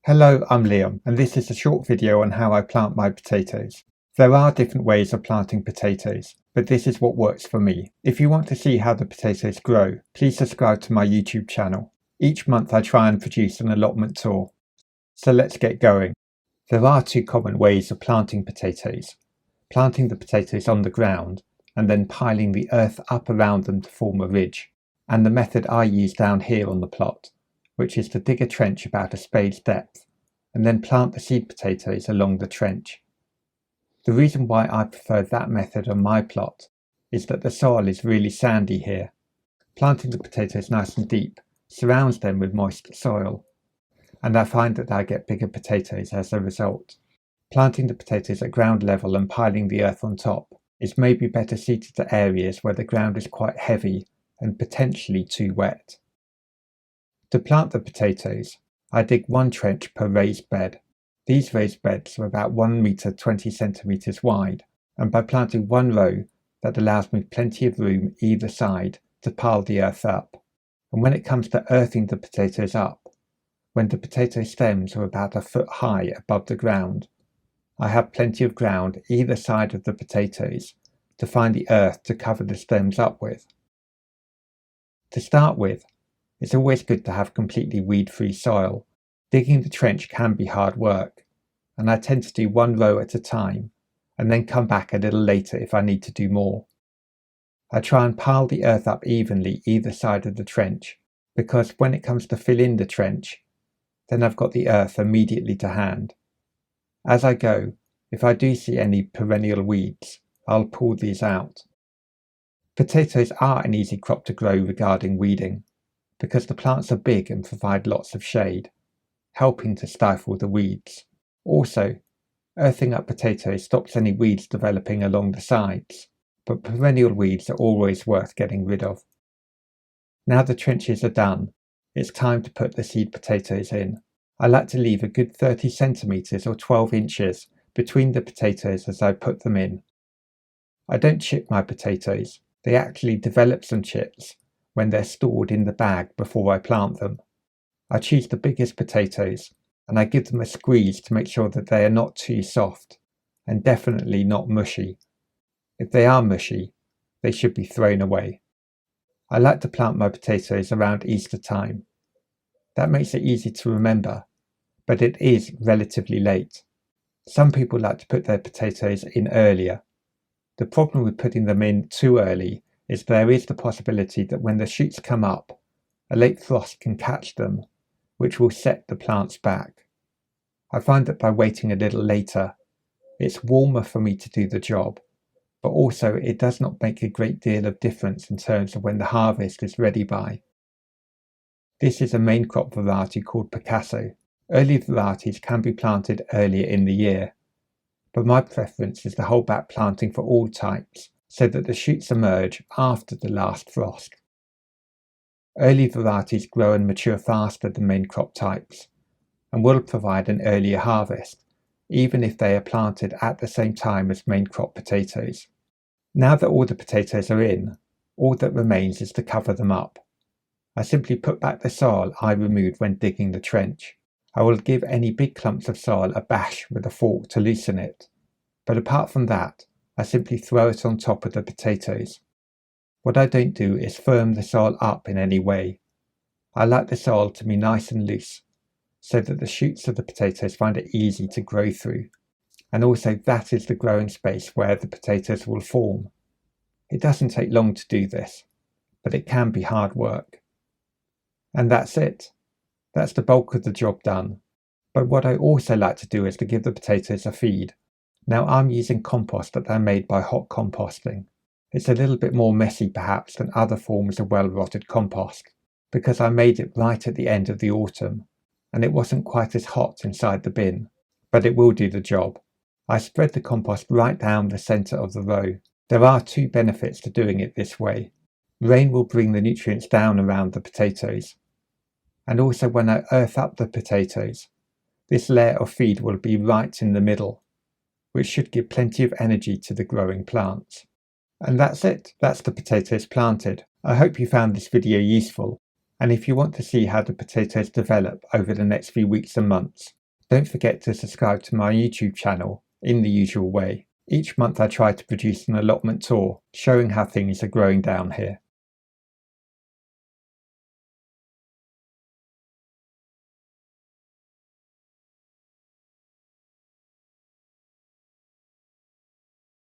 Hello, I'm Liam, and this is a short video on how I plant my potatoes. There are different ways of planting potatoes, but this is what works for me. If you want to see how the potatoes grow, please subscribe to my YouTube channel. Each month I try and produce an allotment tour. So let's get going. There are two common ways of planting potatoes. Planting the potatoes on the ground and then piling the earth up around them to form a ridge, and the method I use down here on the plot, which is to dig a trench about a spade's depth and then plant the seed potatoes along the trench. The reason why I prefer that method on my plot is that the soil is really sandy here. Planting the potatoes nice and deep surrounds them with moist soil, and I find that I get bigger potatoes as a result. Planting the potatoes at ground level and piling the earth on top is maybe better suited to areas where the ground is quite heavy and potentially too wet. To plant the potatoes, I dig one trench per raised bed. These raised beds are about 1 metre 20 centimetres wide, and by planting one row, that allows me plenty of room either side to pile the earth up. And when it comes to earthing the potatoes up, when the potato stems are about a foot high above the ground, I have plenty of ground either side of the potatoes to find the earth to cover the stems up with. To start with, it's always good to have completely weed-free soil. Digging the trench can be hard work, and I tend to do one row at a time and then come back a little later if I need to do more. I try and pile the earth up evenly either side of the trench, because when it comes to fill in the trench, then I've got the earth immediately to hand. As I go, if I do see any perennial weeds, I'll pull these out. Potatoes are an easy crop to grow regarding weeding, because the plants are big and provide lots of shade, helping to stifle the weeds. Also, earthing up potatoes stops any weeds developing along the sides, but perennial weeds are always worth getting rid of. Now the trenches are done, it's time to put the seed potatoes in. I like to leave a good 30 centimetres or 12 inches between the potatoes as I put them in. I don't chip my potatoes, they actually develop some chips when they're stored in the bag before I plant them. I choose the biggest potatoes and I give them a squeeze to make sure that they are not too soft and definitely not mushy. If they are mushy, they should be thrown away. I like to plant my potatoes around Easter time. That makes it easy to remember, but it is relatively late. Some people like to put their potatoes in earlier. The problem with putting them in too early is there is the possibility that when the shoots come up, a late frost can catch them, which will set the plants back. I find that by waiting a little later, it's warmer for me to do the job, but also it does not make a great deal of difference in terms of when the harvest is ready by. This is a main crop variety called Picasso. Early varieties can be planted earlier in the year, but my preference is to hold back planting for all types so that the shoots emerge after the last frost. Early varieties grow and mature faster than main crop types and will provide an earlier harvest, even if they are planted at the same time as main crop potatoes. Now that all the potatoes are in, all that remains is to cover them up. I simply put back the soil I removed when digging the trench. I will give any big clumps of soil a bash with a fork to loosen it, but apart from that, I simply throw it on top of the potatoes. What I don't do is firm the soil up in any way. I like the soil to be nice and loose, so that the shoots of the potatoes find it easy to grow through, and also that is the growing space where the potatoes will form. It doesn't take long to do this, but it can be hard work. And that's it. That's the bulk of the job done. But what I also like to do is to give the potatoes a feed. Now I'm using compost that I made by hot composting. It's a little bit more messy perhaps than other forms of well-rotted compost, because I made it right at the end of the autumn, and it wasn't quite as hot inside the bin, but it will do the job. I spread the compost right down the centre of the row. There are two benefits to doing it this way. Rain will bring the nutrients down around the potatoes, and also when I earth up the potatoes, this layer of feed will be right in the middle, which should give plenty of energy to the growing plants. And that's it. That's the potatoes planted. I hope you found this video useful, And if you want to see how the potatoes develop over the next few weeks and months, don't forget to subscribe to my YouTube channel in the usual way. Each month I try to produce an allotment tour showing how things are growing down here.